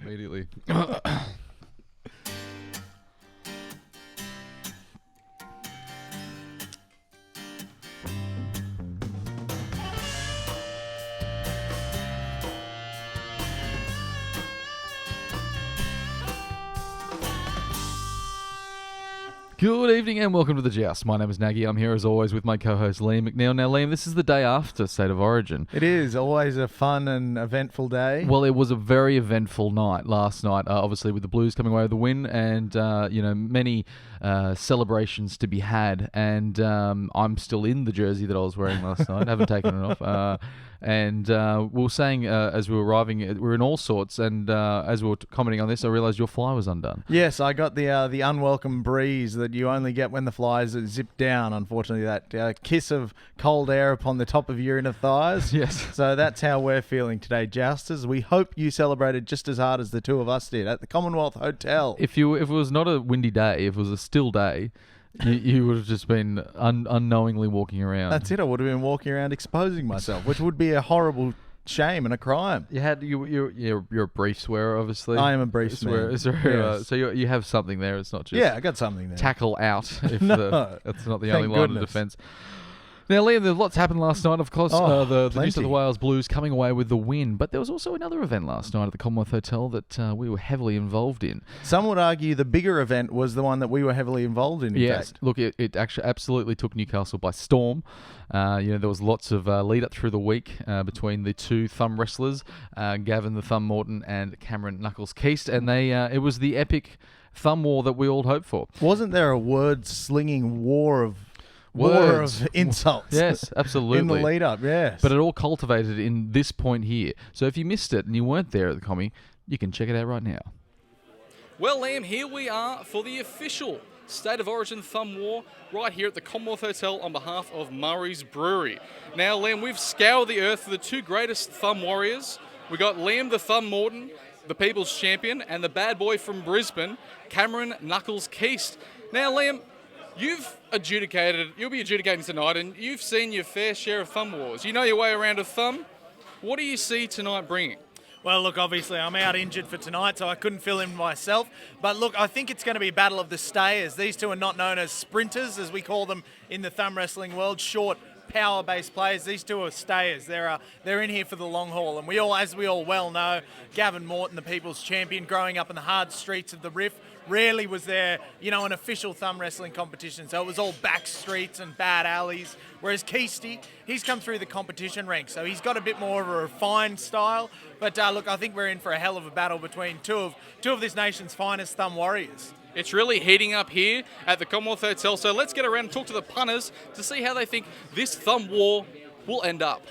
immediately. Good evening and welcome to the Joust. My name is Nagy. I'm here as always with my co-host Liam McNeil. Now, Liam, this is the day after State of Origin. It is always a fun and eventful day. Well, it was a very eventful night last night, obviously with the Blues coming away with the win and, many celebrations to be had. And I'm still in the jersey that I was wearing last night. I haven't taken it off. And we were saying as we were arriving, we were in all sorts. And as we were commenting on this, I realised your fly was undone. Yes, I got the unwelcome breeze that you only get when the flies zip down. Unfortunately, that kiss of cold air upon the top of your inner thighs. Yes. So that's how we're feeling today, Jousters. We hope you celebrated just as hard as the two of us did at the Commonwealth Hotel. If it was not a windy day, if it was a still day, you would have just been unknowingly walking around. That's it. I would have been walking around exposing myself, which would be a horrible shame and a crime. You're a brief swearer, obviously. I am a brief swearer. Yes. So you have something there. It's not just I got something there. Tackle out. If No. that's not the Thank only line of goodness. defence. Now, Liam, there's lots happened last night. Of course, the New plenty. South Wales Blues coming away with the win. But there was also another event last night at the Commonwealth Hotel that we were heavily involved in. Some would argue the bigger event was the one that we were heavily involved in Yes, fact. look, it actually absolutely took Newcastle by storm. There was lots of lead up through the week between the two thumb wrestlers, Gavin the Thumb Morton and Cameron Knuckles Keast, and it was the epic thumb war that we all hoped for. Wasn't there a word-slinging war of insults? Yes, absolutely. In the lead-up, yes. But it all cultivated in this point here. So if you missed it and you weren't there at the commie, you can check it out right now. Well, Liam, here we are for the official State of Origin Thumb War right here at the Commonwealth Hotel on behalf of Murray's Brewery. Now, Liam, we've scoured the earth for the two greatest thumb warriors. We got Liam the Thumb Morton, the People's Champion, and the bad boy from Brisbane, Cameron Knuckles Keast. Now, Liam, you'll be adjudicating tonight, and you've seen your fair share of thumb wars. You know your way around a thumb. What do you see tonight bringing? Well, look, obviously I'm out injured for tonight, so I couldn't fill in myself. But look, I think it's going to be a battle of the stayers. These two are not known as sprinters, as we call them in the thumb wrestling world, short, power-based players. These two are stayers. They're in here for the long haul. And as we all well know, Gavin Morton, the People's Champion, growing up in the hard streets of the Riff, rarely was there, an official thumb wrestling competition. So it was all back streets and bad alleys. Whereas Keasty, he's come through the competition ranks. So he's got a bit more of a refined style. But look, I think we're in for a hell of a battle between two of this nation's finest thumb warriors. It's really heating up here at the Commonwealth Hotel. So let's get around and talk to the punters to see how they think this thumb war will end up.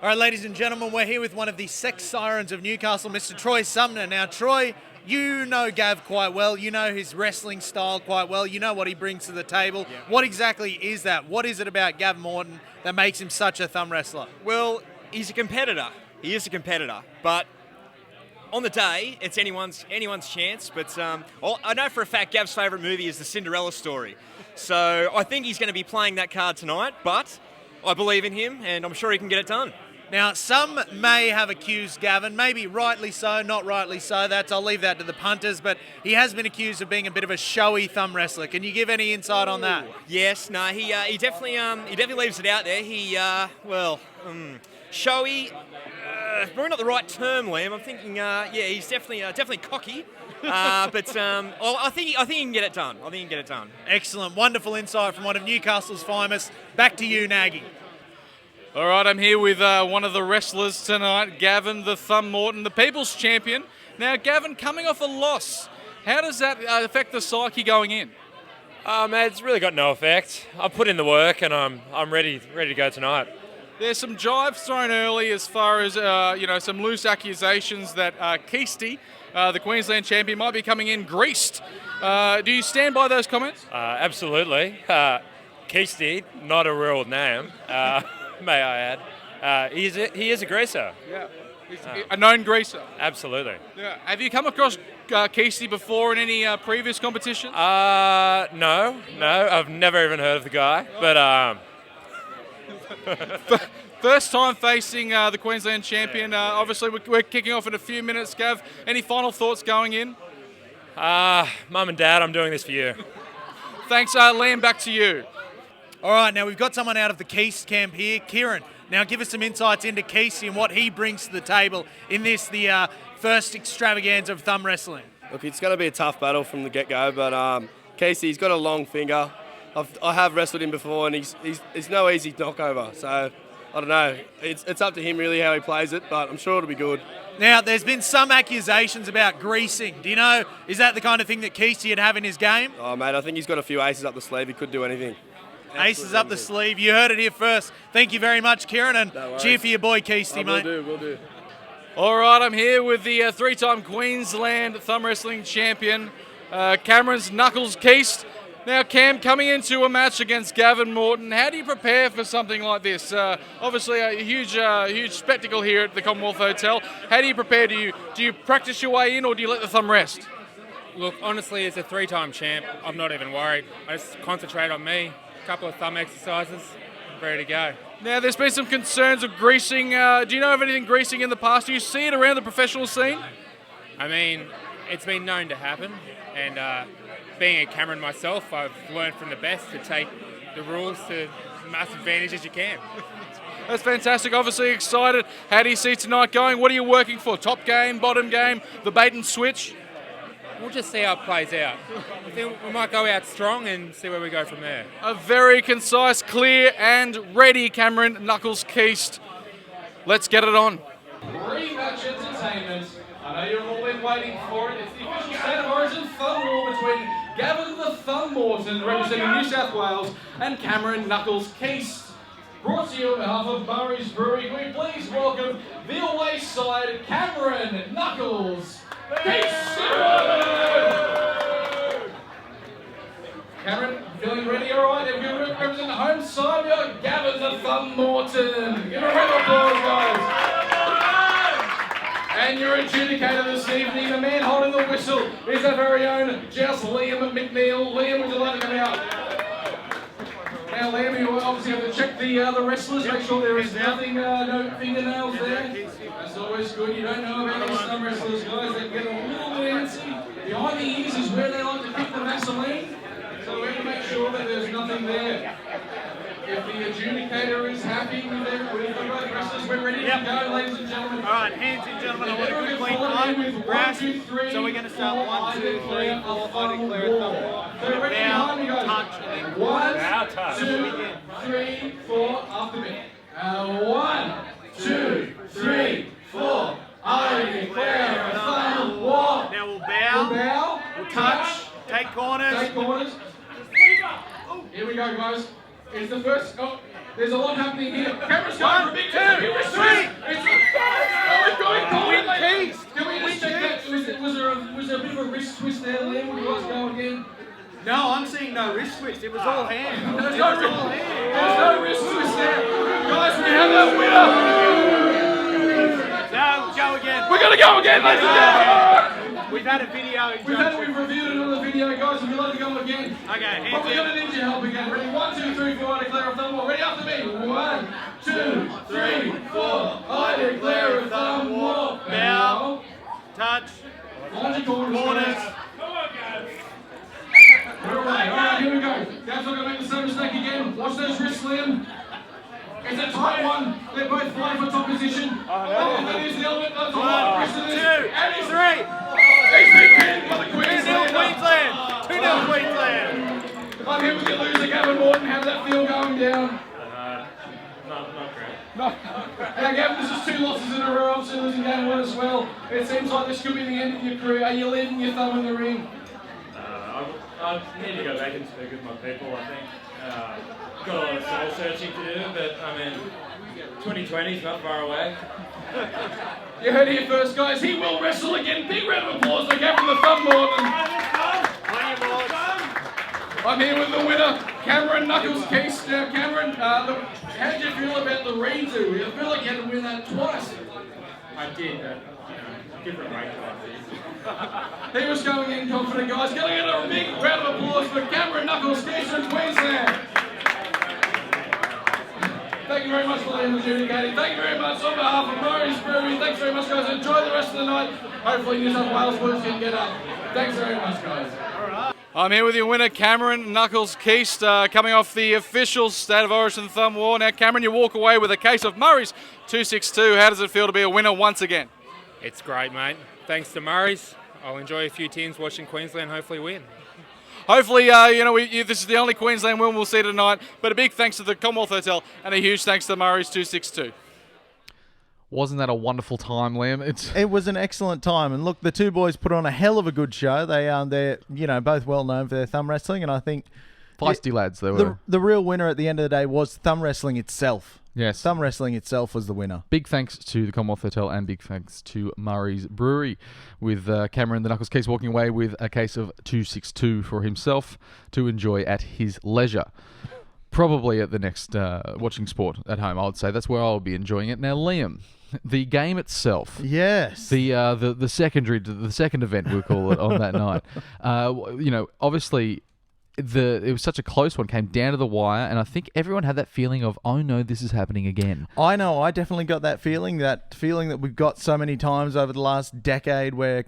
All right, ladies and gentlemen, we're here with one of the sex sirens of Newcastle, Mr. Troy Sumner. Now, Troy, you know Gav quite well. You know his wrestling style quite well. You know what he brings to the table. Yeah. What exactly is that? What is it about Gav Morton that makes him such a thumb wrestler? Well, he's a competitor. He is a competitor. But on the day, it's anyone's chance. But I know for a fact Gav's favourite movie is The Cinderella Story. So I think he's going to be playing that card tonight. But I believe in him, and I'm sure he can get it done. Now, some may have accused Gavin, maybe rightly so, not rightly so. I'll leave that to the punters, but he has been accused of being a bit of a showy thumb wrestler. Can you give any insight on that? Yes, no, he definitely leaves it out there. Showy. Probably not the right term, Liam. I'm thinking, he's definitely cocky. I think he can get it done. Excellent, wonderful insight from one of Newcastle's finest. Back to you, Nagy. All right, I'm here with one of the wrestlers tonight, Gavin the Thumb Morton, the People's Champion. Now, Gavin, coming off a loss, how does that affect the psyche going in? Mate, it's really got no effect. I put in the work and I'm ready to go tonight. There's some jibes thrown early as far as some loose accusations that Keasty, the Queensland champion, might be coming in greased. Do you stand by those comments? Absolutely. Keasty, not a real name. May I add. He is a greaser. Yeah, he's a known greaser. Absolutely. Yeah. Have you come across Keasty before in any previous competitions? No, I've never even heard of the guy. But First time facing the Queensland champion. Obviously, we're kicking off in a few minutes. Gav, any final thoughts going in? Mum and Dad, I'm doing this for you. Thanks, Liam. Back to you. All right, now we've got someone out of the Keist camp here, Kieran. Now give us some insights into Keist and what he brings to the table in this, the first extravaganza of thumb wrestling. Look, it's going to be a tough battle from the get-go, but Casey's got a long finger. I have wrestled him before, and he's no easy knockover. So I don't know. It's up to him really how he plays it, but I'm sure it'll be good. Now, there's been some accusations about greasing. Do you know, is that the kind of thing that Keisty would have in his game? Oh, mate, I think he's got a few aces up the sleeve. He could do anything. Aces up the sleeve. You heard it here first. Thank you very much, Kieran, and cheer for your boy Keisty, mate. Will do. All right, I'm here with the three-time Queensland thumb wrestling champion, Cameron's Knuckles Keist. Now, Cam, coming into a match against Gavin Morton, how do you prepare for something like this? Obviously, a huge spectacle here at the Commonwealth Hotel. How do you prepare? Do you practice your way in, or do you let the thumb rest? Look, honestly, as a three-time champ, I'm not even worried. I just concentrate on me, a couple of thumb exercises, I'm ready to go. Now, there's been some concerns of greasing. Do you know of anything greasing in the past? Do you see it around the professional scene? I mean, it's been known to happen, and being a Cameron myself, I've learned from the best to take the rules to as much advantage as you can. That's fantastic. Obviously excited. How do you see tonight going? What are you working for? Top game, bottom game, the bait and switch? We'll just see how it plays out. I think we might go out strong and see where we go from there. A very concise, clear and ready Cameron Knuckles Keist. Let's get it on. Rematch entertainment. I know you've all been waiting for it. It's the official State of Origin thumb war between Gavin the Thumb Morton, representing New South Wales, and Cameron Knuckles Keist. Brought to you on behalf of Murray's Brewery. Can we please welcome the away side, Cameron Knuckles Keist. Cameron, feeling ready, all right? If you represent the home side, we got Gavin the Thumb Morton. Give a round of applause, guys. And your adjudicator this evening, the man holding the whistle, is our very own Joust Liam McNeil. Liam, would you like to come out? Now, Liam, you obviously have to check the wrestlers, make sure there is nothing, no fingernails there. That's always good. You don't know about these thumb wrestlers, guys. They get a little bit antsy. Behind the ears is where they like to pick the Vaseline. So we have to make sure that there's nothing there. If the adjudicator is happy with the both wrestlers, we're ready to go, ladies and gentlemen. All right, hands in, gentlemen. I want a quick clean line. Brass. So we're going to start 1, 2, 3, 4. I declare thumb war. Bow, touch, and then 1, 2, 3, 4. After me. 1, 2, 3, 4. I declare a thumb war. Now we'll bow. We'll touch. Take corners. Here we go, guys. It's the first. Oh, there's a lot happening here. Cameron's going for a big 2, 3. It's we've got it. Can we just check that? Was there a bit of a wrist twist there, Liam? Would you guys go again? No, I'm seeing no wrist twist. It was all hand. There's no wrist twist there. Guys, we have a winner. No, go again. We're gonna go again, ladies and gentlemen. We've had a video. We've reviewed it on the video, guys. If you'd like to go again. Okay, hands but we're going to need your help again. Ready? 1, 2, 3, 4. I declare a thumb war. Ready after me. 1, 2, 3, 4. I declare a thumb war. Bow. Touch. Corners. We're away. All right, here we go. Guys, not going to make the same mistake again. Watch those wrists, Liam. It's a tight one. They're both fighting for top position. That is the element of the 1, 2, 3. He's been pinned by the 2-0 Queensland. 2-0 Queensland. I'm here with your loser, Gavin Morton. How does that feel going down? Not great. No. Now, Gavin, this is 2 losses in a row. Obviously losing game 1 as well. It seems like this could be the end of your career. Are you leaving your thumb in the ring? I need to go back and speak with my people, I think. Got a lot of soul searching to do, but I mean, 2020 is not far away. You heard it here first, guys. He will wrestle again. Big round of applause for Gavin the Thumb Morton. I'm here with the winner, Cameron Knuckles Keist. Now, Cameron, how did you feel about the redo? You feel like you had to win that twice. I did, but different weight classes. He was going in confident, guys. Going to get a big round of applause for Cameron Knuckles Keist from Queensland. Thank you very much for Liam adjudicating. Thank you very much on behalf of Murray's Brewery. Thanks very much, guys. Enjoy the rest of the night. Hopefully New South Wales Blues can get up. Thanks very much, guys. I'm here with your winner, Cameron Knuckles Keast, coming off the official State of Origin Thumb War. Now, Cameron, you walk away with a case of Murray's 262. How does it feel to be a winner once again? It's great, mate. Thanks to Murray's. I'll enjoy a few teams watching Queensland hopefully win. Hopefully, this is the only Queensland win we'll see tonight. But a big thanks to the Commonwealth Hotel and a huge thanks to Murray's 262. Wasn't that a wonderful time, Liam? It was an excellent time, and look, the two boys put on a hell of a good show. They're both well known for their thumb wrestling, and I think Feisty lads they were. the real winner at the end of the day was thumb wrestling itself. Yes. Thumb wrestling itself was the winner. Big thanks to the Commonwealth Hotel and big thanks to Murray's Brewery, with Cameron the Knuckles Keast walking away with a case of 262 for himself to enjoy at his leisure. Probably at the next watching sport at home, I would say. That's where I'll be enjoying it. Now, Liam, the game itself. Yes. The second event, we'll call it, on that night. Obviously, it was such a close one, came down to the wire, and I think everyone had that feeling of, oh no, this is happening again. I know, I definitely got that feeling that we've got so many times over the last decade where,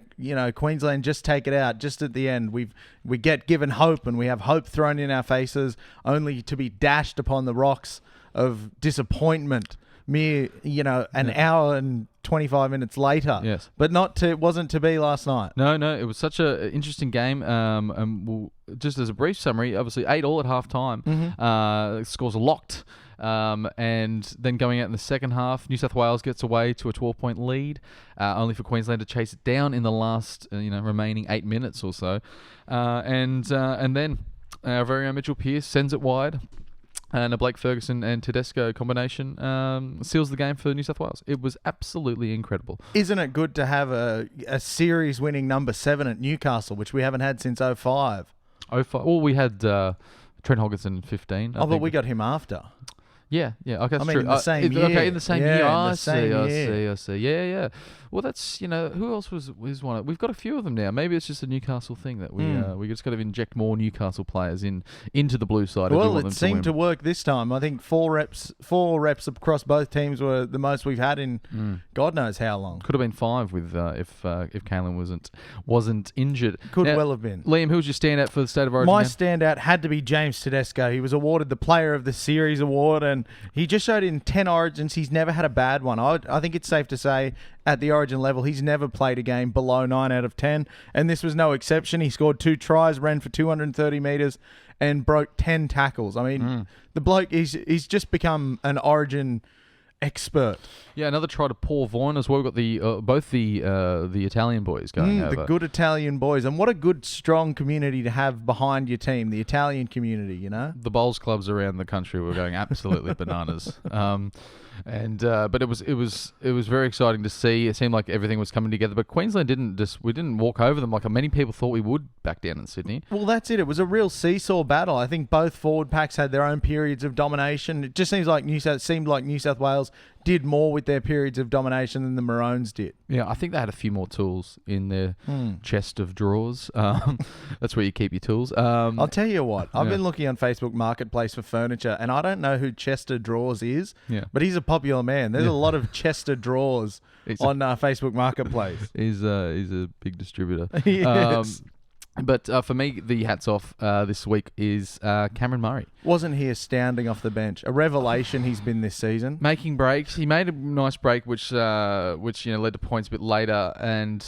Queensland just take it out just at the end. We get given hope, and we have hope thrown in our faces, only to be dashed upon the rocks of disappointment an hour and 25 minutes later. Yes. But it wasn't to be last night. No, it was such an interesting game. Just as a brief summary, obviously 8-8 at half time. Mm-hmm. Scores are locked. And then going out in the second half, New South Wales gets away to a 12-point lead, only for Queensland to chase it down in the last remaining 8 minutes or so. And then our very own Mitchell Pearce sends it wide. And a Blake Ferguson and Tedesco combination seals the game for New South Wales. It was absolutely incredible. Isn't it good to have a series-winning number 7 at Newcastle, which we haven't had since 05? 05. Well, we had Trent Hogginson in 15. But we got him after. Yeah. Okay, that's I mean, true. in the same year. Okay, in the same year. Yeah, in I the same year. I see. Yeah. Well, that's, who else was one? We've got a few of them now. Maybe it's just a Newcastle thing that we just got to inject more Newcastle players into the blue side. Well, it seemed to work this time. I think four reps across both teams were the most we've had in God knows how long. Could have been 5 with if Kalen wasn't injured. Could well have been. Liam, who was your standout for the State of Origin? My standout had to be James Tedesco. He was awarded the Player of the Series award, and he just showed in 10 Origins he's never had a bad one. I think it's safe to say at the Origin level he's never played a game below 9 out of 10, and this was no exception. He scored 2 tries, ran for 230 metres, and broke 10 tackles. I mean, the bloke, he's just become an Origin expert. Yeah, another try to Paul Vaughan as well. We've got both the Italian boys going over. The good Italian boys. And what a good, strong community to have behind your team, the Italian community, The bowls clubs around the country were going absolutely bananas. But it was very exciting to see. It seemed like everything was coming together, but Queensland didn't walk over them like many people thought we would back down in Sydney. Well, that's it. It was a real seesaw battle. I think both forward packs had their own periods of domination. It just seemed like New South Wales did more with their periods of domination than the Maroons did. Yeah, I think they had a few more tools in their chest of drawers. That's where you keep your tools. I'll tell you what, I've been looking on Facebook Marketplace for furniture, and I don't know who Chester Drawers is, but he's a popular man. There's a lot of Chester Drawers on Facebook Marketplace. He's a big distributor. Yes. But for me, the hats off this week is Cameron Murray. Wasn't he astounding off the bench? A revelation he's been this season. Making breaks. He made a nice break, which led to points a bit later, and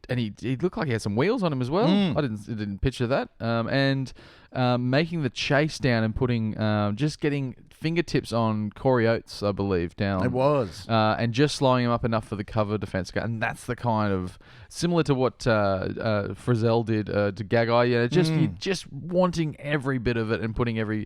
he looked like he had some wheels on him as well. I didn't picture that. And making the chase down and putting just getting fingertips on Corey Oates, I believe, down. It was. And just slowing him up enough for the cover defence. And that's the kind of, similar to what Frizzell did to Gagai, just wanting every bit of it and putting every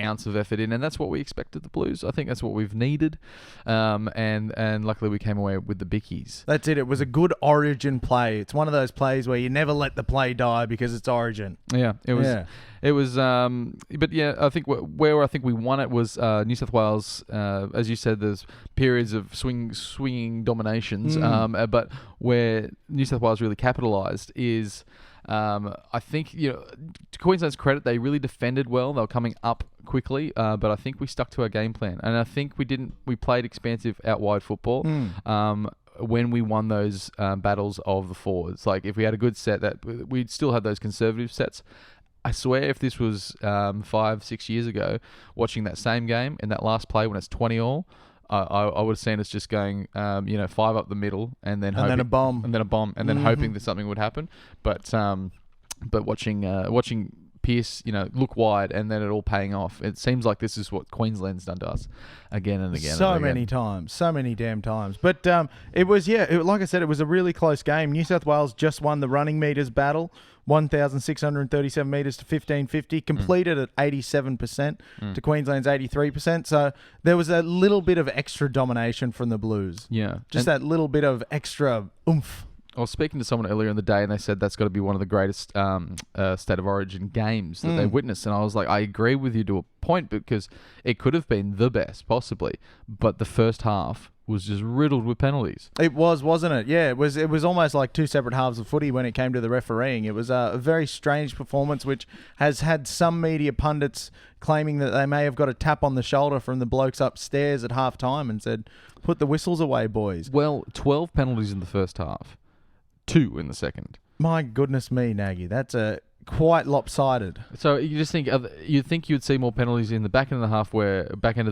ounce of effort in. And that's what we expected the Blues. I think that's what we've needed. And luckily we came away with the bickies. That's it. It was a good Origin play. It's one of those plays where you never let the play die because it's Origin. Yeah, it was. Yeah. It was, but yeah, I think where I think we won it was New South Wales. As you said, there's periods of swinging dominations, but where New South Wales really capitalised is I think, to Queensland's credit, they really defended well. They were coming up quickly, but I think we stuck to our game plan, and I think we played expansive out wide football. When we won those battles of the forwards, like if we had a good set, that we'd still have those conservative sets. I swear, if this was 5-6 years ago, watching that same game in that last play when it's 20-all, I would have seen us just going, 5 up the middle and then a bomb, and then hoping that something would happen. But watching Pearce, look wide and then it all paying off. It seems like this is what Queensland's done to us again and again. So many times, so many damn times. But it was, like I said, it was a really close game. New South Wales just won the running meters battle, 1,637 metres to 1,550, completed at 87% to Queensland's 83%. So there was a little bit of extra domination from the Blues. Yeah. Just that little bit of extra oomph. I was speaking to someone earlier in the day and they said that's got to be one of the greatest State of Origin games that they witnessed. And I was like, I agree with you to a point because it could have been the best, possibly. But the first half was just riddled with penalties. It was, wasn't it? Yeah, it was almost like two separate halves of footy when it came to the refereeing. It was a very strange performance, which has had some media pundits claiming that they may have got a tap on the shoulder from the blokes upstairs at half time and said, put the whistles away, boys. Well, 12 penalties in the first half, 2 in the second. My goodness me, Nagy. That's quite lopsided. So you just think you'd see more penalties in the back end of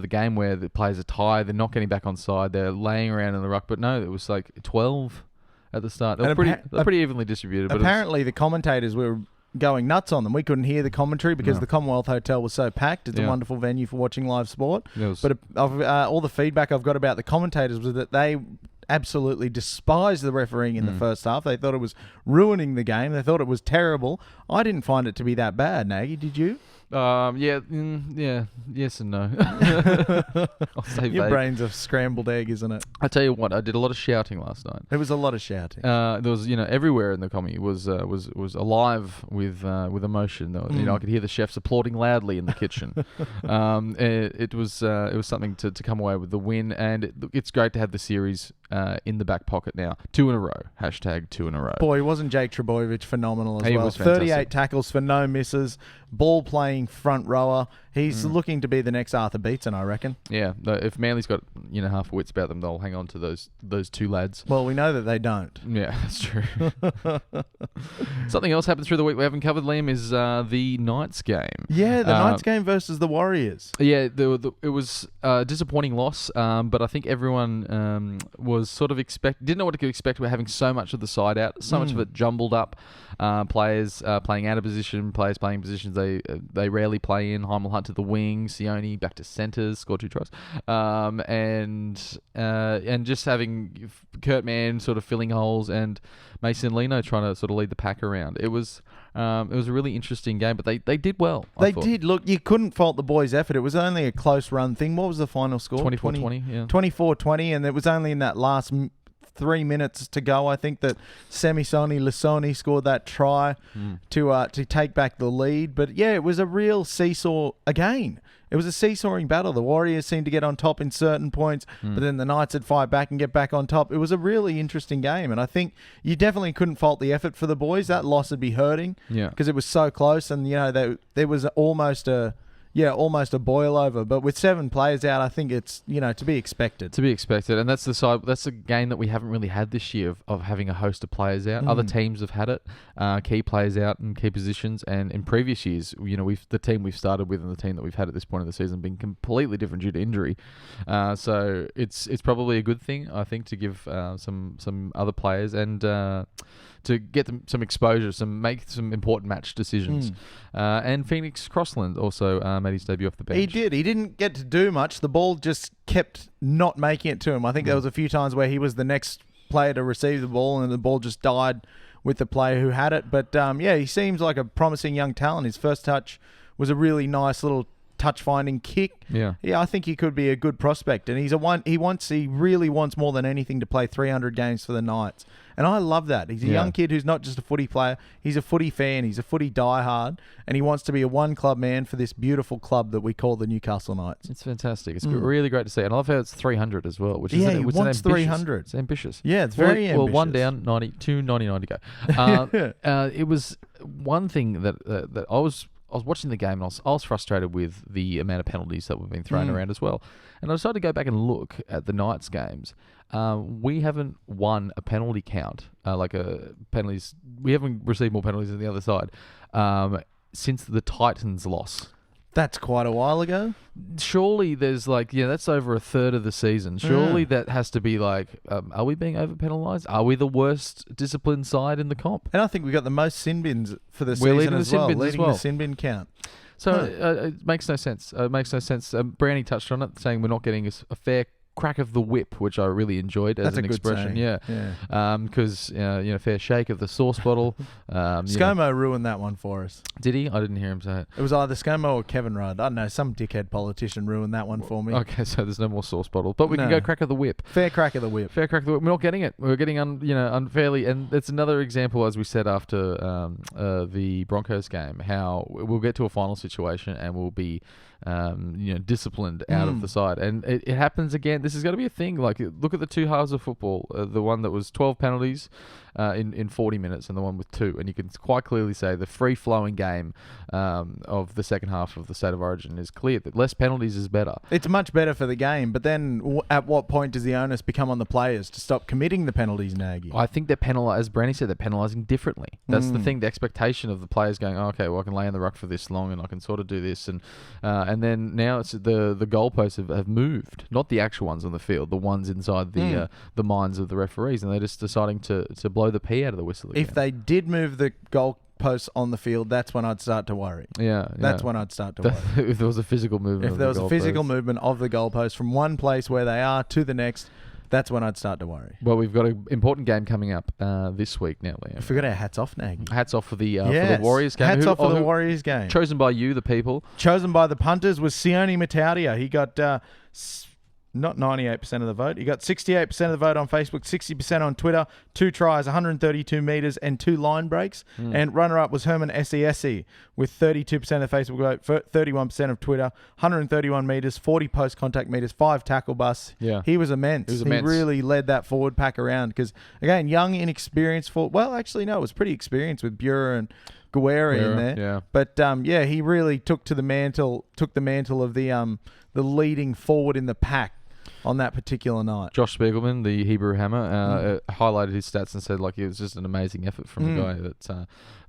the game where the players are tired, they're not getting back on side, they're laying around in the ruck. But no, it was like 12 at the start. They're pretty evenly distributed. Apparently, the commentators were going nuts on them. We couldn't hear the commentary because the Commonwealth Hotel was so packed. It's a wonderful venue for watching live sport. But all the feedback I've got about the commentators was that they absolutely despised the refereeing in the first half. They thought it was ruining the game. They thought it was terrible. I didn't find it to be that bad, Nagy. Did you? Yes and no. I'll say Your vague. brain's a scrambled egg, isn't it? I tell you what, I did a lot of shouting last night. It was a lot of shouting. There was, everywhere in the commie was alive with emotion. I could hear the chefs applauding loudly in the kitchen. It was something to come away with the win, and it's great to have the series in the back pocket now. 2 in a row. #2 in a row. Boy, wasn't Jake Trbojevic phenomenal as He well? was fantastic. 38 tackles for no misses. Ball playing front rower. He's looking to be the next Arthur Beetson, I reckon. Yeah, if Manly's got half wits about them, they'll hang on to those 2 lads. Well, we know that they don't. Yeah, that's true. Something else happened through the week we haven't covered, Liam, is the Knights game. Yeah, the Knights game versus the Warriors. Yeah, it was a disappointing loss, but I think everyone was sort of didn't know what to expect. We're having so much of the side out, so much of it jumbled up. Players playing out of position, players playing positions they rarely play in. Heimel Hunt to the wing, Sione back to centres, scored 2 tries, and just having Kurt Mann sort of filling holes and Mason Lino trying to sort of lead the pack around. It was a really interesting game, but they did well. They did. Look, you couldn't fault the boys' effort. It was only a close run thing. What was the final score? 24-20, yeah. 24-20, and it was only in that last 3 minutes to go, I think, that Semisoni Lasoni scored that try to take back the lead. But yeah, it was a real seesaw again. It was a seesawing battle. The Warriors seemed to get on top in certain points, but then the Knights would fight back and get back on top. It was a really interesting game, and I think you definitely couldn't fault the effort for the boys. That loss would be hurting because it was so close, and there was almost a boil over. But with 7 players out, I think it's to be expected. To be expected, and that's the game that we haven't really had this year of having a host of players out. Other teams have had it, key players out in key positions, and in previous years, the team we've started with and the team that we've had at this point of the season been completely different due to injury. So it's probably a good thing, I think, to give some other players and to get them some exposure, make some important match decisions. And Phoenix Crossland also made his debut off the bench. He did. He didn't get to do much. The ball just kept not making it to him. I think there was a few times where he was the next player to receive the ball and the ball just died with the player who had it. But he seems like a promising young talent. His first touch was a really nice little touch-finding kick. Yeah. I think he could be a good prospect. And he really wants more than anything to play 300 games for the Knights. And I love that. He's a young kid who's not just a footy player. He's a footy fan. He's a footy diehard. And he wants to be a one-club man for this beautiful club that we call the Newcastle Knights. It's fantastic. It's really great to see. And I love how it's 300 as well, which is he wants 300. It's ambitious. Yeah, it's very ambitious. Well, one down, 99 to go. It was one thing that I was watching the game and I was frustrated with the amount of penalties that were being thrown around as well. And I decided to go back and look at the Knights games. We haven't won a penalty count, penalties. We haven't received more penalties than the other side since the Titans loss. That's quite a while ago. Surely there's that's over a third of the season. Surely that has to be are we being over penalised? Are we the worst disciplined side in the comp? And I think we got the most sin bins for the We're season as well. Leading the sin bin count. So it makes no sense. It makes no sense. Brownie touched on it, saying we're not getting a fair crack of the whip, which I really enjoyed as an expression. Because fair shake of the sauce bottle. ScoMo ruined that one for us. Did he? I didn't hear him say it. It was either ScoMo or Kevin Rudd. I don't know. Some dickhead politician ruined that one for me. Okay, so there's no more sauce bottle, but we can go crack of the whip. Fair crack of the whip. Fair crack of the whip. We're not getting it. We're getting unfairly, and it's another example, as we said after the Broncos game, how we'll get to a final situation and we'll be disciplined out of the side, and it happens again. This is going to be a thing. Look at the two halves of football. The one that was 12 penalties in 40 minutes, and the one with 2, and you can quite clearly say the free-flowing game of the second half of the State of Origin is clear that less penalties is better. It's much better for the game, but then at what point does the onus become on the players to stop committing the penalties, Nagy? I think they're penalising, as Brandy said, they're penalising differently. That's the thing. The expectation of the players going, okay, well, I can lay in the ruck for this long, and I can sort of do this, and then now it's the goalposts have moved, not the actual ones on the field, the ones inside the minds of the referees, and they're just deciding to blow the pee out of the whistle again. If they did move the goalposts on the field, that's when I'd start to worry. That's when I'd start to worry. If there was a physical movement. If there was a physical movement of the goalpost from one place where they are to the next, that's when I'd start to worry. Well, we've got an important game coming up this week now, Liam. I forgot our hats off, Nagy. Hats off for the Warriors game. Hats off for the Warriors game. Chosen by you, the people. Chosen by the punters was Sione Mataudia. He got not 98% of the vote. He got 68% of the vote on Facebook, 60% on Twitter, 2 tries, 132 metres and 2 line breaks. And runner-up was Herman Sese with 32% of the Facebook vote, 31% of Twitter, 131 metres, 40 post-contact metres, 5 tackle busts. Yeah. He was immense. He really led that forward pack around because, again, young, inexperienced it was pretty experienced with Bure and Guerra in there. Yeah. But, he really took the mantle of the leading forward in the pack on that particular night. Josh Spiegelman, the Hebrew Hammer, highlighted his stats and said it was just an amazing effort from a guy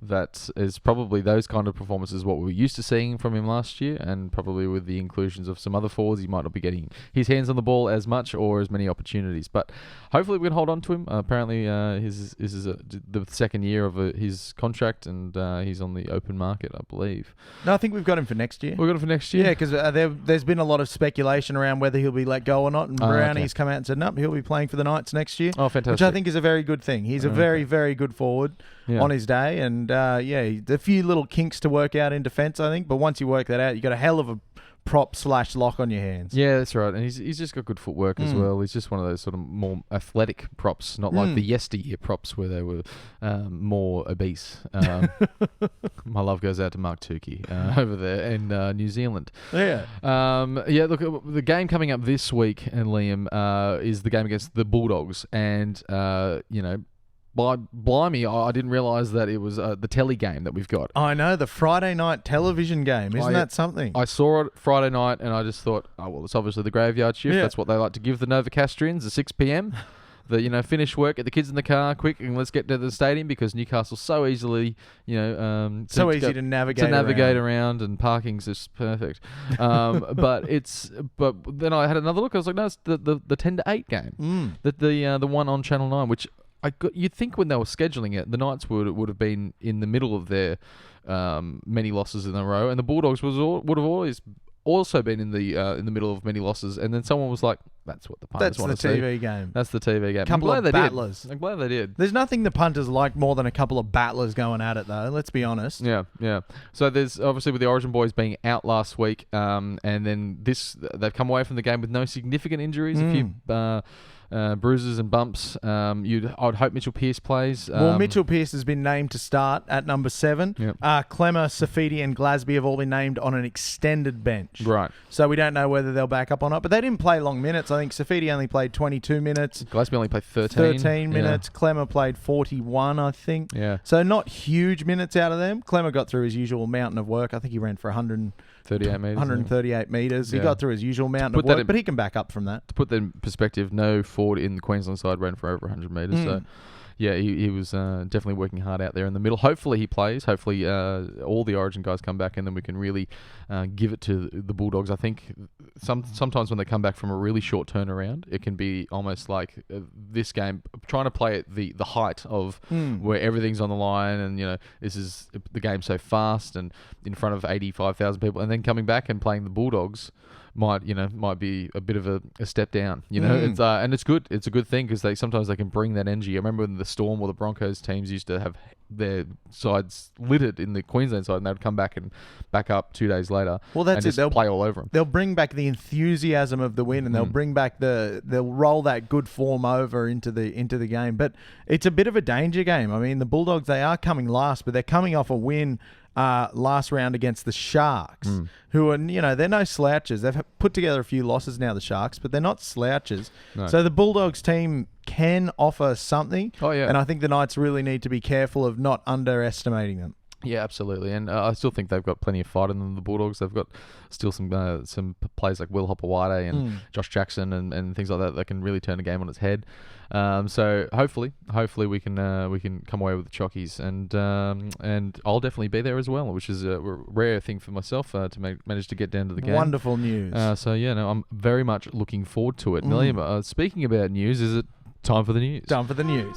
that is probably those kind of performances what we were used to seeing from him last year, and probably with the inclusions of some other forwards, he might not be getting his hands on the ball as much or as many opportunities. But hopefully we can hold on to him. Apparently this is the second year of his contract, and he's on the open market, I believe. No, I think we've got him for next year. We've got him for next year? Yeah, because there's been a lot of speculation around whether he'll be let go or not, and Brownie's come out and said, no, he'll be playing for the Knights next year. Oh, fantastic. Which I think is a very good thing. He's a very, very good forward on his day, and a few little kinks to work out in defence, I think, but once you work that out, you got a hell of a prop/lock on your hands. Yeah, that's right. And he's just got good footwork as well. He's just one of those sort of more athletic props, not like the yesteryear props where they were more obese. My love goes out to Mark Tukey over there in New Zealand. Yeah. Look, the game coming up this week, and Liam, is the game against the Bulldogs. And, blimey, I didn't realise that it was the telly game that we've got. I know, the Friday night television game. Isn't that something? I saw it Friday night and I just thought, it's obviously the graveyard shift. Yeah. That's what they like to give the Novocastrians, the 6 p.m. Finish work, get the kids in the car quick, and let's get to the stadium because Newcastle's so easily, so easy to navigate around, and parking's just perfect. But then I had another look. I was like, no, it's the 10 to 8 game, the one on Channel 9, which you'd think when they were scheduling it, the Knights would have been in the middle of their many losses in a row, and the Bulldogs would have always also been in the middle of many losses, and then someone was like, "That's what the punters want to see." That's the TV game. That's the TV game. Couple of battlers. I'm glad they did. There's nothing the punters like more than a couple of battlers going at it, though. Let's be honest. Yeah. So there's obviously with the Origin boys being out last week, and then they've come away from the game with no significant injuries. A few bruises and bumps. I'd hope Mitchell Pearce plays. Well, Mitchell Pearce has been named to start at number 7. Yep. Clemmer, Safidi and Glasby have all been named on an extended bench. Right. So we don't know whether they'll back up or not. But they didn't play long minutes. I think Safidi only played 22 minutes. Glasby only played 13. 13 minutes. Clemmer played 41, I think. Yeah. So not huge minutes out of them. Clemmer got through his usual mountain of work. I think he ran for 38 metres. 138 metres. Yeah. He got through his usual mountain of work, but he can back up from that. To put that in perspective, no forward in the Queensland side ran for over 100 metres. So, yeah, he was definitely working hard out there in the middle. Hopefully he plays. Hopefully all the Origin guys come back, and then we can really give it to the Bulldogs. I think sometimes when they come back from a really short turnaround, it can be almost like this game, trying to play at the height of where everything's on the line, and this is the game so fast and in front of 85,000 people, and then coming back and playing the Bulldogs might be a bit of a step down. It's and it's good. It's a good thing because sometimes they can bring that energy. I remember when the Storm or the Broncos teams used to have their sides littered in the Queensland side, and they'd come back and back up 2 days later. Well, that's and just They'll play all over them. They'll bring back the enthusiasm of the win, and they'll bring back they'll roll that good form over into the game. But it's a bit of a danger game. I mean, the Bulldogs, they are coming last, but they're coming off a win last round against the Sharks, who are, they're no slouches. They've put together a few losses now, the Sharks, but they're not slouches. No. So the Bulldogs team can offer something. Oh, yeah. And I think the Knights really need to be careful of not underestimating them. Yeah, absolutely, and I still think they've got plenty of fight in them. The Bulldogs, they've got still some players like Will Hopewade and Josh Jackson and things like that can really turn a game on its head. So hopefully we can come away with the Chockies, and I'll definitely be there as well, which is a rare thing for myself to manage to get down to the game. Wonderful news. I'm very much looking forward to it. William, speaking about news, is it time for the news? Time for the news.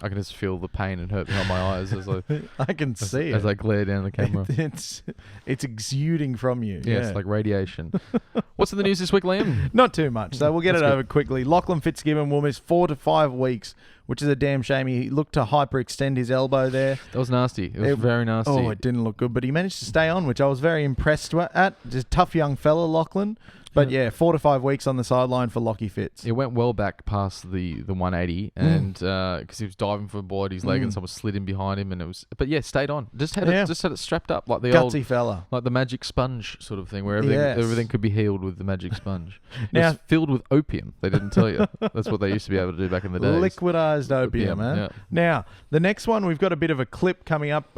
I can just feel the pain and hurt behind my eyes as I can see it as I glare down the camera. It's exuding from you. Yes, yeah. like radiation. What's in the news this week, Liam? Not too much, so we'll get it over quickly. Lachlan Fitzgibbon will miss 4 to 5 weeks, which is a damn shame. He looked to hyperextend his elbow there. That was nasty. It was very nasty. Oh, it didn't look good, but he managed to stay on, which I was very impressed at. Just a tough young fella, Lachlan. But yeah, 4 to 5 weeks on the sideline for Lockie Fitz. It went well back past the 180, and because he was diving for a ball at his leg, and someone slid in behind him, and it was. But yeah, stayed on. Just had it strapped up like the gutsy old fella, like the magic sponge sort of thing, where everything could be healed with the magic sponge. Now, it's filled with opium. They didn't tell you. That's what they used to be able to do back in the days. Liquidized opium, man. Yeah. Now the next one, we've got a bit of a clip coming up.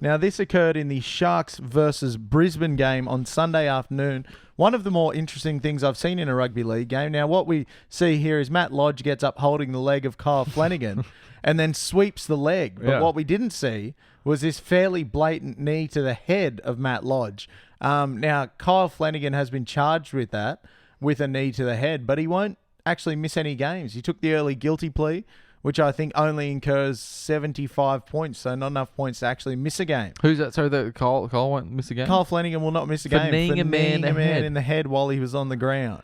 Now, this occurred in the Sharks versus Brisbane game on Sunday afternoon. One of the more interesting things I've seen in a rugby league game. Now, what we see here is Matt Lodge gets up holding the leg of Kyle Flanagan and then sweeps the leg. But what we didn't see was this fairly blatant knee to the head of Matt Lodge. Now, Kyle Flanagan has been charged with that, with a knee to the head, but he won't actually miss any games. He took the early guilty plea, which I think only incurs 75 points, so not enough points to actually miss a game. Who's that? So Kyle won't miss a game? Kyle Flanagan will not miss a game for kneeing a man in the head while he was on the ground.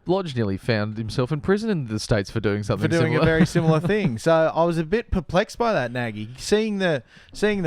Lodge nearly found himself in prison in the States for doing something similar. a very similar thing. So I was a bit perplexed by that, Nagy. Seeing the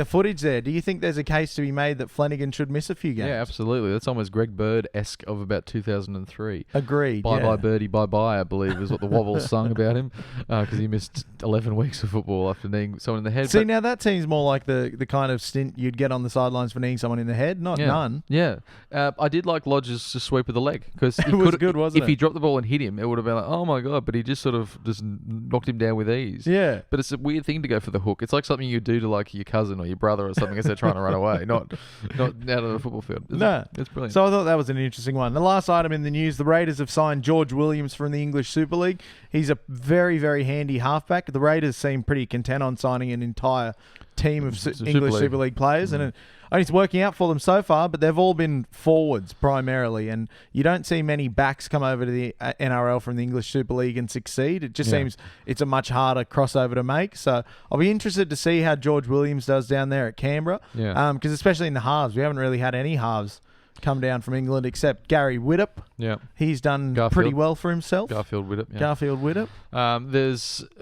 footage there, do you think there's a case to be made that Flanagan should miss a few games? Yeah, absolutely. That's almost Greg Bird-esque of about 2003. Agreed. Bye-bye, Birdie, bye-bye, I believe, is what the Wobbles sung about him, because he missed 11 weeks of football after kneeing someone in the head. See, now that seems more like the kind of stint you'd get on the sidelines for kneeing someone in the head, none. Yeah. I did like Lodge's sweep of the leg, because it was good, wasn't it? If he dropped the ball and hit him, it would have been like, oh my God, but he just sort of just knocked him down with ease. Yeah. But it's a weird thing to go for the hook. It's like something you do to like your cousin or your brother or something as they're trying to run away, not out of the football field. It's brilliant. So I thought that was an interesting one. The last item in the news, the Raiders have signed George Williams from the English Super League. He's a very, very handy halfback. The Raiders seem pretty content on signing an entire team of English Super League players. And mean, it's working out for them so far, but they've all been forwards primarily, and you don't see many backs come over to the NRL from the English Super League and succeed. It just seems it's a much harder crossover to make. So I'll be interested to see how George Williams does down there at Canberra, because especially in the halves, we haven't really had any halves come down from England except Gary Widdop. Yeah. He's done Garfield. pretty well for himself. Garfield Widdop. Yeah. Garfield Widdop.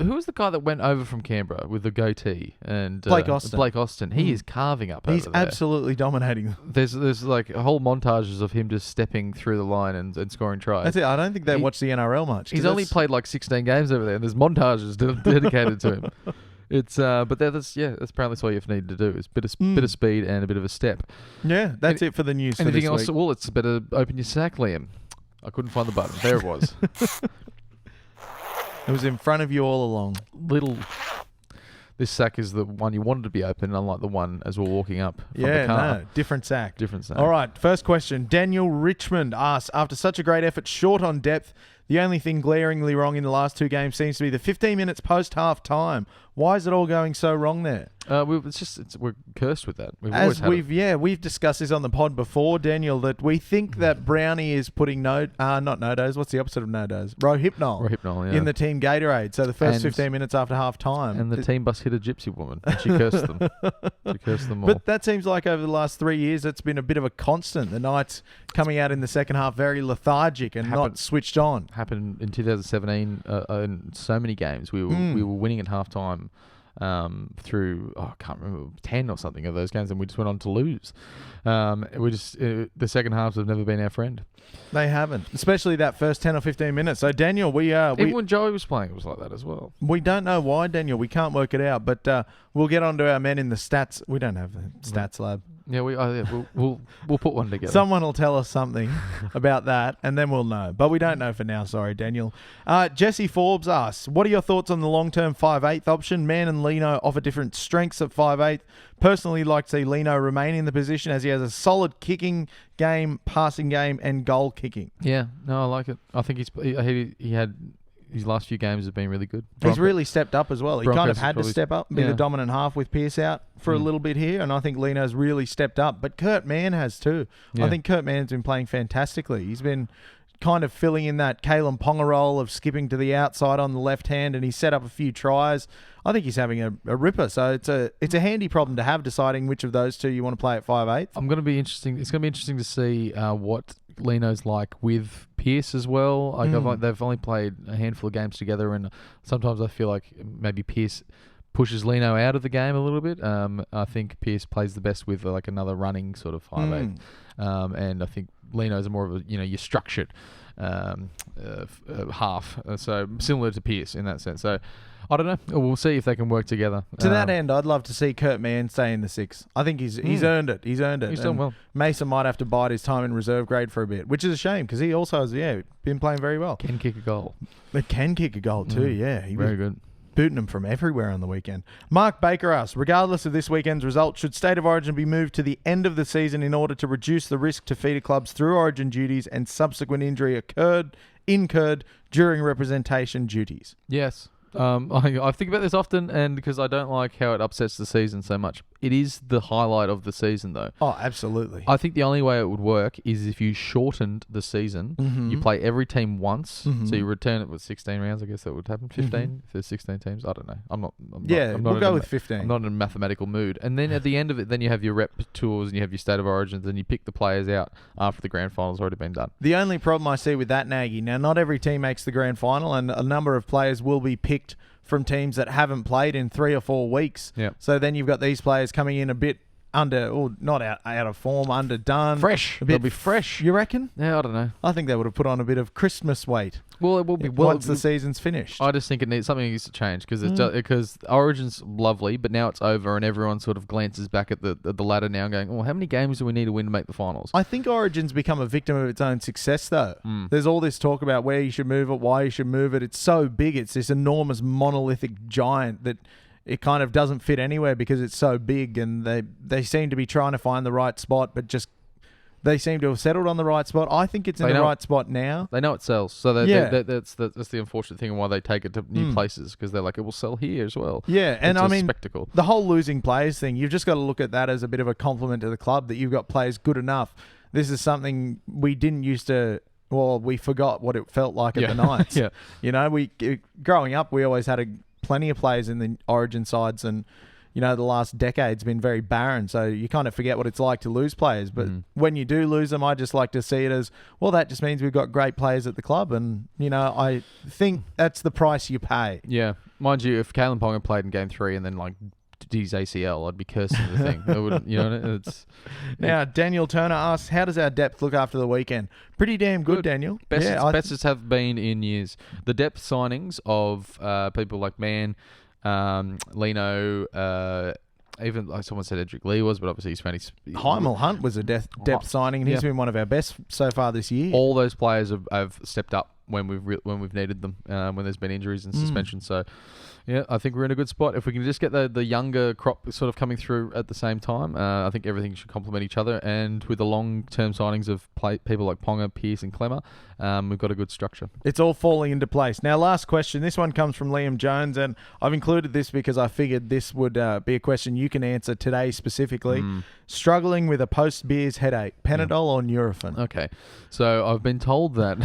Who was the guy that went over from Canberra with the goatee? And Blake Austin. Blake Austin. He is carving up He's over there. absolutely dominating. There's like whole montages of him just stepping through the line and scoring tries. That's it. I don't think they watch the NRL much. He's only played like 16 games over there, and there's montages dedicated to him. It's but that's apparently all you need to do is bit of speed and a bit of a step. Yeah, that's it for the news. Anything for else? this week. Well, it's better open your sack, Liam. I couldn't find the button. There it was. It was in front of you all along. This sack is the one you wanted to be open, unlike the one as we're walking up from the car. No, different sack. Different sack. All right, first question. Daniel Richmond asks, after such a great effort, short on depth, the only thing glaringly wrong in the last two games seems to be the 15 minutes post-half time. Why is it all going so wrong there? We're cursed with that. We've discussed this on the pod before, Daniel, that we think that Brownie is putting not no-dos. What's the opposite of no-dos? Rohypnol in the team Gatorade. So the first 15 minutes after half time. And the team bus hit a gypsy woman. And she cursed them. She cursed them all. But that seems like over the last 3 years, it's been a bit of a constant. The Knights coming out in the second half very lethargic and not switched on. Happened in 2017 in so many games. We were winning at halftime. Through I can't remember 10 or something of those games, and we just went on to lose. The second halves have never been our friend. They haven't, especially that first 10 or 15 minutes. So Daniel, even when Joey was playing, it was like that as well. We don't know why, Daniel. We can't work it out, but we'll get on to our men in the stats. We don't have the stats lab. Yeah, we'll put one together. Someone will tell us something about that, and then we'll know. But we don't know for now. Sorry, Daniel. Jesse Forbes asks, what are your thoughts on the long-term 5'8" option? Man and Lino offer different strengths at 5'8". Personally, like to see Lino remain in the position as he has a solid kicking game, passing game, and goal kicking. Yeah, no, I like it. I think he had his last few games have been really good. He's really stepped up as well. He kind of had to step up and be yeah. the dominant half with Pearce out for a little bit here, and I think Lino's really stepped up. But Kurt Mann has too. Yeah. I think Kurt Mann's been playing fantastically. He's been kind of filling in that Kalen Ponga role of skipping to the outside on the left hand, and he set up a few tries. I think he's having a ripper. So it's a handy problem to have, deciding which of those two you want to play at 5'8". It's going to be interesting to see what Lino's like with Pearce as well. They've only played a handful of games together, and sometimes I feel like maybe Pearce pushes Lino out of the game a little bit. I think Pearce plays the best with like another running sort of 5'8", and I think Lino's more of a your structured half, so similar to Pearce in that sense. So I don't know. We'll see if they can work together. To that end, I'd love to see Kurt Mann stay in the 6. I think he's earned it. He's earned it. He's done well. Mason might have to bide his time in reserve grade for a bit, which is a shame because he also has been playing very well. Can kick a goal. But can kick a goal too. Yeah, he very good. Booting them from everywhere on the weekend. Mark Baker asks, regardless of this weekend's result, should State of Origin be moved to the end of the season in order to reduce the risk to feeder clubs through Origin duties and subsequent injury incurred during representation duties? Yes. I think about this often, and because I don't like how it upsets the season so much. It is the highlight of the season, though. Oh, absolutely. I think the only way it would work is if you shortened the season. You play every team once, so you return it with 16 rounds. I guess that would happen. 15 if there's 16 teams. I don't know. We'll go with 15. I'm not in a mathematical mood. And then at the end of it, then you have your rep tours and you have your State of Origins, and you pick the players out after the grand final's already been done. The only problem I see with that, Nagy, now not every team makes the grand final, and a number of players will be picked from teams that haven't played in 3 or 4 weeks. Yep. So then you've got these players coming in a bit not out of form, underdone. Fresh. They'll be fresh. You reckon? Yeah, I don't know. I think they would have put on a bit of Christmas weight. Well, it will be once the season's finished. I just think something needs to change because Origin's lovely, but now it's over and everyone sort of glances back at the ladder now, going, "Oh, how many games do we need to win to make the finals?" I think Origin's become a victim of its own success, though. There's all this talk about where you should move it, why you should move it. It's so big. It's this enormous monolithic giant that it kind of doesn't fit anywhere because it's so big, and they seem to be trying to find the right spot, but just They seem to have settled on the right spot. I think it's in the right spot now. They know it sells, so that's the unfortunate thing and why they take it to new places, because they're like, it will sell here as well. Yeah, and it's I a mean, spectacle. The whole losing players thing, you've just got to look at that as a bit of a compliment to the club that you've got players good enough. This is something we didn't used to. Well, we forgot what it felt like at the Knights. Yeah. You know, growing up, we always had plenty of players in the Origin sides, and you know, the last decade's been very barren, so you kind of forget what it's like to lose players. But when you do lose them, I just like to see it as, well, that just means we've got great players at the club, and you know, I think that's the price you pay. Yeah, mind you, if Kalen Ponga played in Game 3 and then like did his ACL, I'd be cursing the thing. I wouldn't, you know, it's... Now, Daniel Turner asks, how does our depth look after the weekend? Pretty damn good, Daniel. Best as have been in years. The depth signings of people like Mann, Lino, even like someone said Edric Lee was, but obviously he's found his... Heimel Hunt was a depth signing, and he's been one of our best so far this year. All those players have stepped up when we've needed them, when there's been injuries and suspension. So, yeah, I think we're in a good spot. If we can just get the younger crop sort of coming through at the same time, I think everything should complement each other. And with the long-term signings of people like Ponga, Pearce and Clemmer, we've got a good structure. It's all falling into place. Now, last question. This one comes from Liam Jones, and I've included this because I figured this would be a question you can answer today specifically. Struggling with a post-beers headache, Panadol or Nurofen? Okay. So I've been told that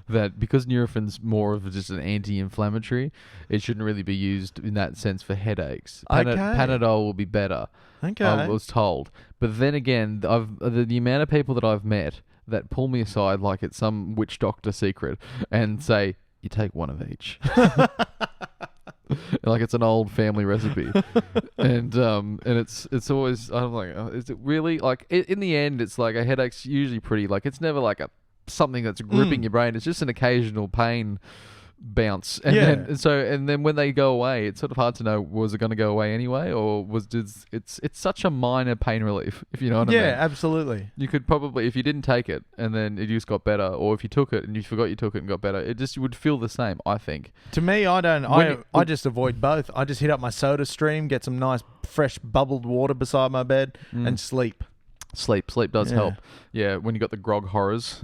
that because Nurofen's more of just an anti-inflammatory, it shouldn't really be used in that sense for headaches. Panadol will be better. Okay. I was told. But then again, the amount of people that I've met that pull me aside like it's some witch doctor secret and say, you take one of each. Like it's an old family recipe. and it's always, I'm like, is it really? Like, in the end, it's like a headache's usually pretty, like, it's never like something that's gripping your brain. It's just an occasional pain bounce, and then when they go away, it's sort of hard to know, was it going to go away anyway, or it's such a minor pain relief, if you know what I mean. Yeah, absolutely. You could probably, if you didn't take it and then it just got better, or if you took it and you forgot you took it and got better, it just would feel the same, I think. To me, I just avoid both. I just hit up my soda stream, get some nice fresh bubbled water beside my bed, and sleep. Sleep does help. Yeah, when you got the grog horrors,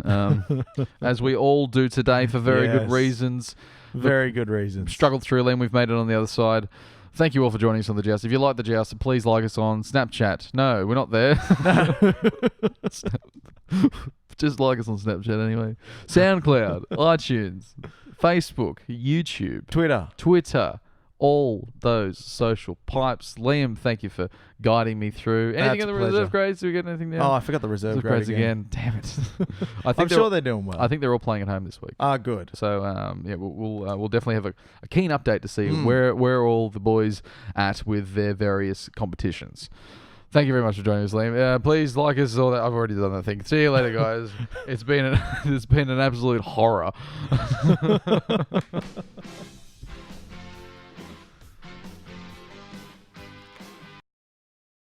as we all do today for very good reasons. Very good reasons. Struggled through, Liam. We've made it on the other side. Thank you all for joining us on the Joust. If you like the Joust, please like us on Snapchat. No, we're not there. Just like us on Snapchat anyway. SoundCloud, iTunes, Facebook, YouTube, Twitter. All those social pipes. Liam, thank you for guiding me through. Anything in the reserve grades? Do we get anything there? Oh, I forgot the reserve grades again. Damn it. I'm sure they're doing well. I think they're all playing at home this week. Good. So, we'll definitely have a keen update to see where all the boys at with their various competitions. Thank you very much for joining us, Liam. Please like us. All that. I've already done that thing. See you later, guys. It's been an absolute horror.